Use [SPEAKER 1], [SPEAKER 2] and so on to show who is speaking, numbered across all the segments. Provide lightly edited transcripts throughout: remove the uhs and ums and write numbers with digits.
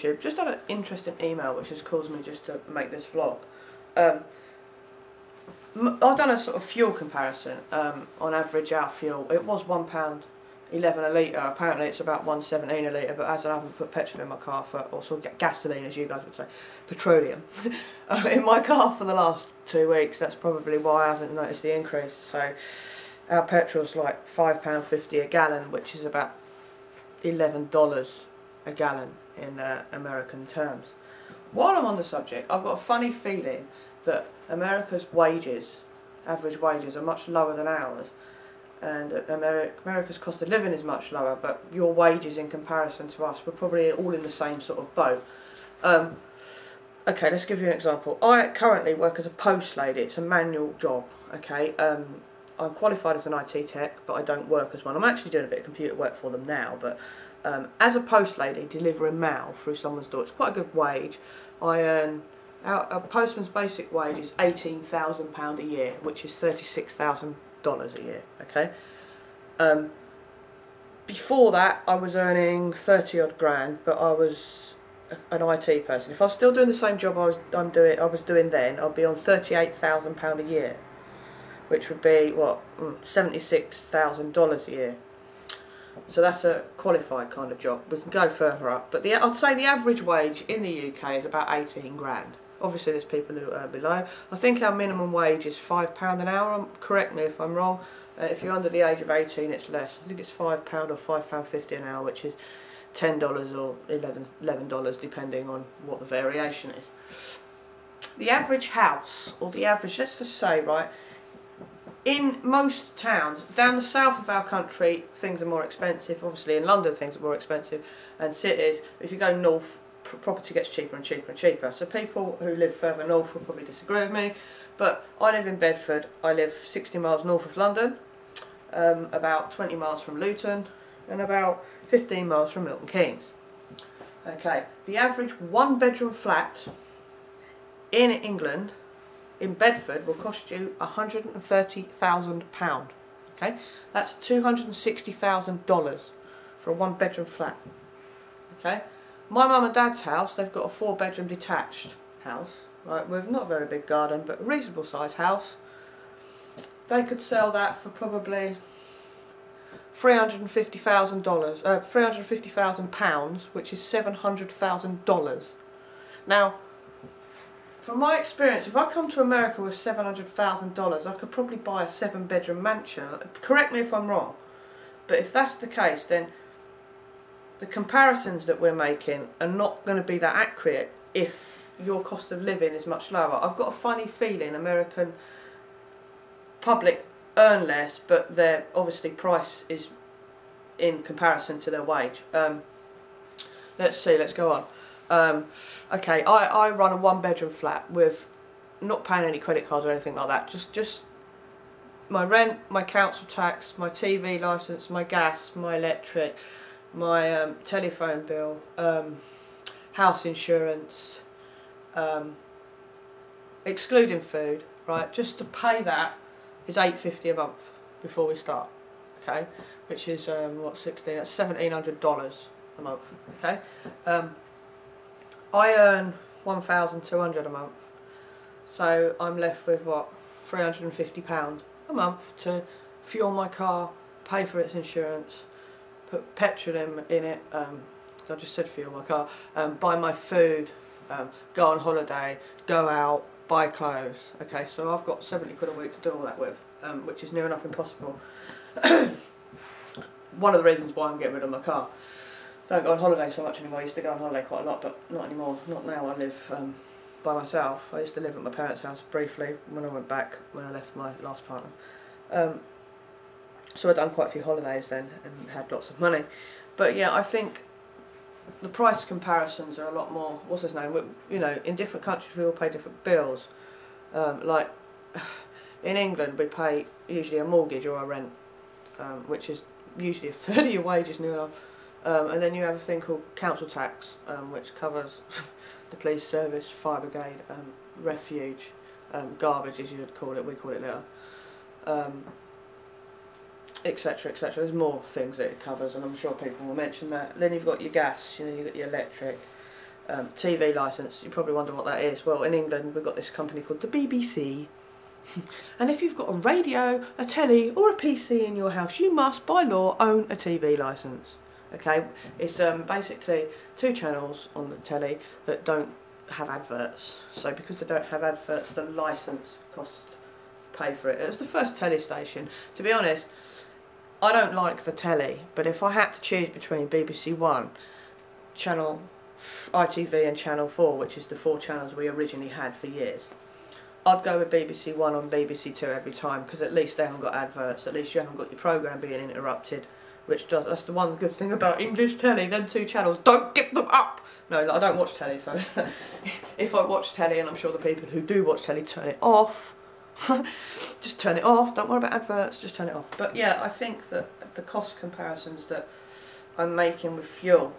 [SPEAKER 1] YouTube. Just had an interesting email which has caused me just to make this vlog. I've done a sort of fuel comparison. On average our fuel, it was £1.11 a litre, apparently it's about £1.17 a litre, but as I haven't put petrol in my car for, or sort of gasoline as you guys would say, petroleum, in my car for the last 2 weeks, that's probably why I haven't noticed the increase. So our petrol's like £5.50 a gallon, which is about $11 a gallon in American terms. While I'm on the subject, I've got a funny feeling that America's wages, average wages, are much lower than ours, and America's cost of living is much lower, but your wages in comparison to us, we're probably all in the same sort of boat. Okay, let's give you an example. I currently work as a post lady. It's a manual job, okay. I'm qualified as an IT tech, but I don't work as one. I'm actually doing a bit of computer work for them now, but as a post lady delivering mail through someone's door, it's quite a good wage. I earn, a postman's basic wage is £18,000 a year, which is $36,000 a year, okay. Before that I was earning 30 odd grand, but I was an IT person. If I was still doing the same job I was doing then, I'd be on £38,000 a year, which would be what, $76,000 a year. So that's a qualified kind of job. We can go further up, but I'd say the average wage in the UK is about 18 grand. Obviously there's people who earn below. I think our minimum wage is £5 an hour, correct me if I'm wrong. If you're under the age of 18 it's less. I think it's £5 or £5.50 an hour, which is $10 or $11 depending on what the variation is. The average house, or the average, let's just say, right, in most towns, down the south of our country, things are more expensive. Obviously in London things are more expensive, and cities, if you go north, property gets cheaper and cheaper and cheaper. So people who live further north will probably disagree with me, but I live in Bedford. I live 60 miles north of London, about 20 miles from Luton, and about 15 miles from Milton Keynes. Okay, the average one-bedroom flat in England, in Bedford, will cost you £130,000. Okay, that's $260,000 for a one-bedroom flat. Okay, my mum and dad's house, they've got a 4-bedroom detached house, right, with not a very big garden, but a reasonable sized house. They could sell that for probably £350,000, which is $700,000. Now, from my experience, if I come to America with $700,000, I could probably buy a 7-bedroom mansion. Correct me if I'm wrong, but if that's the case, then the comparisons that we're making are not going to be that accurate if your cost of living is much lower. I've got a funny feeling American public earn less, but their obviously price is in comparison to their wage. Let's see, let's go on. Okay, I run a 1-bedroom flat with not paying any credit cards or anything like that. Just my rent, my council tax, my TV licence, my gas, my electric, my telephone bill, house insurance, excluding food, right? Just to pay that is $8.50 a month before we start. Okay, which is what, 16? That's $1,700 a month. Okay. I earn £1,200 a month, so I'm left with what, £350 a month to fuel my car, pay for its insurance, put petrol in it, I just said fuel my car, buy my food, go on holiday, go out, buy clothes. Okay, so I've got 70 quid a week to do all that with, which is near enough impossible. One of the reasons why I'm getting rid of my car. Don't go on holiday so much anymore. I used to go on holiday quite a lot, but not anymore. Not now. I live by myself. I used to live at my parents' house briefly when I went back, when I left my last partner. So I'd done quite a few holidays then and had lots of money. But yeah, I think the price comparisons are a lot more, what's his name, you know, in different countries we all pay different bills. Like in England we pay usually a mortgage or a rent, which is usually a third of your wages near enough. And then you have a thing called council tax, which covers the police service, fire brigade, refuge, garbage as you would call it, we call it litter, etc, etc. There's more things that it covers, and I'm sure people will mention that. Then you've got your gas, you know, you've got your electric, TV licence. You probably wonder what that is. Well, in England we've got this company called the BBC. And if you've got a radio, a telly or a PC in your house, you must by law own a TV licence. Okay, it's basically 2 channels on the telly that don't have adverts. So because they don't have adverts, the licence costs pay for it. It was the first telly station. To be honest, I don't like the telly, but if I had to choose between BBC One, Channel ITV and Channel 4, which is the 4 channels we originally had for years, I'd go with BBC One on BBC Two every time, because at least they haven't got adverts, at least you haven't got your programme being interrupted, that's the one good thing about English telly, them 2 channels, don't give them up! No, I don't watch telly, so if I watch telly, and I'm sure the people who do watch telly turn it off, just turn it off, don't worry about adverts, just turn it off. But yeah, I think that the cost comparisons that I'm making with fuel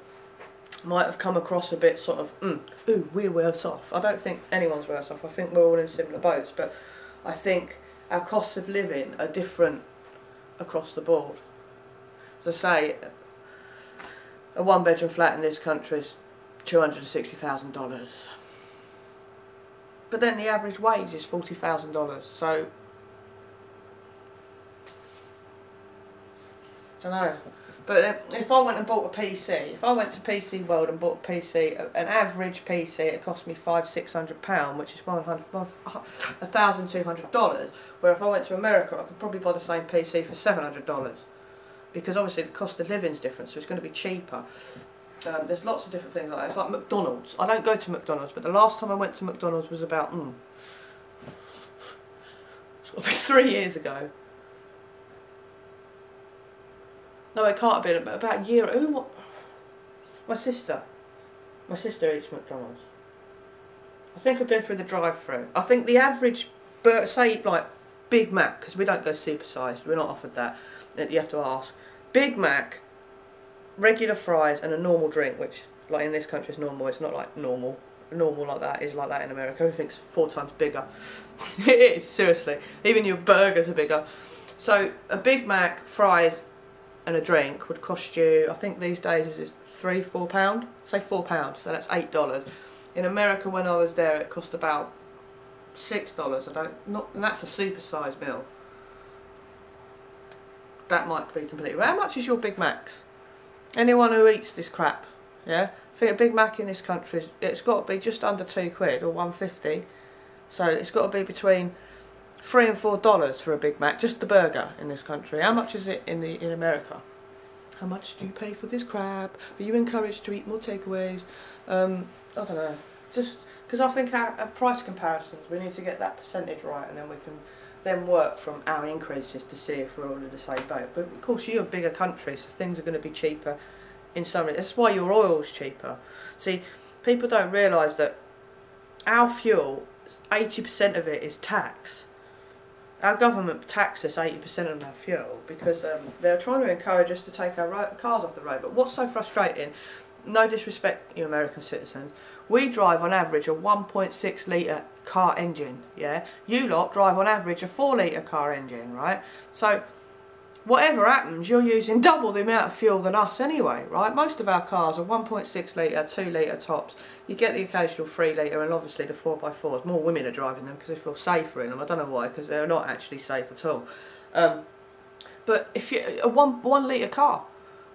[SPEAKER 1] might have come across a bit sort of, ooh, we're worse off. I don't think anyone's worse off. I think we're all in similar boats, but I think our costs of living are different across the board. As I say, a 1-bedroom flat in this country is $260,000. But then the average wage is $40,000, so I don't know. But if I went and bought a PC, if I went to PC World and bought a PC, an average PC, it cost me £500–600, which is $1,200. Where if I went to America, I could probably buy the same PC for $700, because obviously the cost of living is different, so it's going to be cheaper. There's lots of different things like that. It's like McDonald's. I don't go to McDonald's, but the last time I went to McDonald's was about it's got to be 3 years ago. No, it can't have been about a year. What? My sister eats McDonald's. I think I've been through the drive-through. I think the average, say like Big Mac, because we don't go supersized, we're not offered that. You have to ask. Big Mac, regular fries, and a normal drink, which like in this country is normal. It's not like normal. Normal like that is like that in America. Everything's 4 times bigger. It is, seriously. Even your burgers are bigger. So a Big Mac, fries, and a drink would cost you, I think these days is it £3–4? Say £4, so that's $8. In America, when I was there, it cost about $6. And that's a supersized meal. That might be completely right. How much is your Big Macs? Anyone who eats this crap, yeah? I think a Big Mac in this country, it's got to be just under £2 or $1.50. So it's got to be between $3 and $4 for a Big Mac, just the burger in this country. How much is it in America? How much do you pay for this crap? Are you encouraged to eat more takeaways? I don't know. Just because I think our price comparisons, we need to get that percentage right, and then we can then work from our increases to see if we're all in the same boat. But of course, you're a bigger country, so things are going to be cheaper in some. That's why your oil's cheaper. See, people don't realise that our fuel, 80% of it is tax. Our government taxes 80% of our fuel because they're trying to encourage us to take our cars off the road. But what's so frustrating, no disrespect you American citizens, we drive on average a 1.6 litre car engine, yeah? You lot drive on average a 4 litre car engine, right? So whatever happens, you're using double the amount of fuel than us anyway, right? Most of our cars are 1.6 litre, 2 litre tops. You get the occasional 3 litre, and obviously the 4x4s. More women are driving them because they feel safer in them. I don't know why, because they're not actually safe at all. But if you a 1 litre car,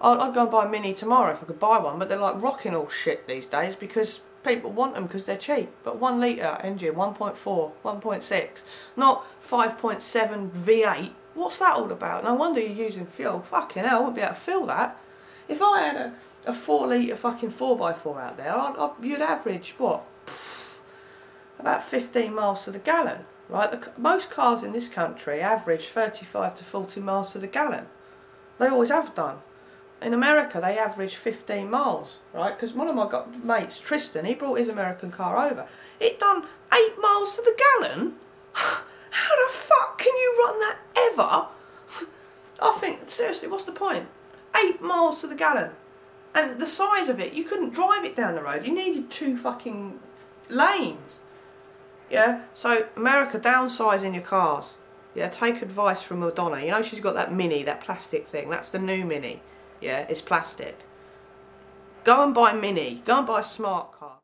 [SPEAKER 1] I'd go and buy a Mini tomorrow if I could buy one, but they're like rocking all shit these days because people want them because they're cheap. But 1 litre engine, 1.4, 1.6, not 5.7 V8. What's that all about? No wonder you're using fuel. Fucking hell, I wouldn't be able to fill that. If I had a 4 litre fucking 4x4 out there, you'd average, what? About 15 miles to the gallon, right? Most cars in this country average 35 to 40 miles to the gallon. They always have done. In America, they average 15 miles, right? Because one of my mates, Tristan, he brought his American car over. It done 8 miles to the gallon? How the fuck can you run that ever? I think, seriously, what's the point? 8 miles to the gallon. And the size of it, you couldn't drive it down the road. You needed 2 fucking lanes. Yeah? So, America, downsizing your cars. Yeah, take advice from Madonna. You know she's got that Mini, that plastic thing. That's the new Mini. Yeah, it's plastic. Go and buy Mini. Go and buy a smart car.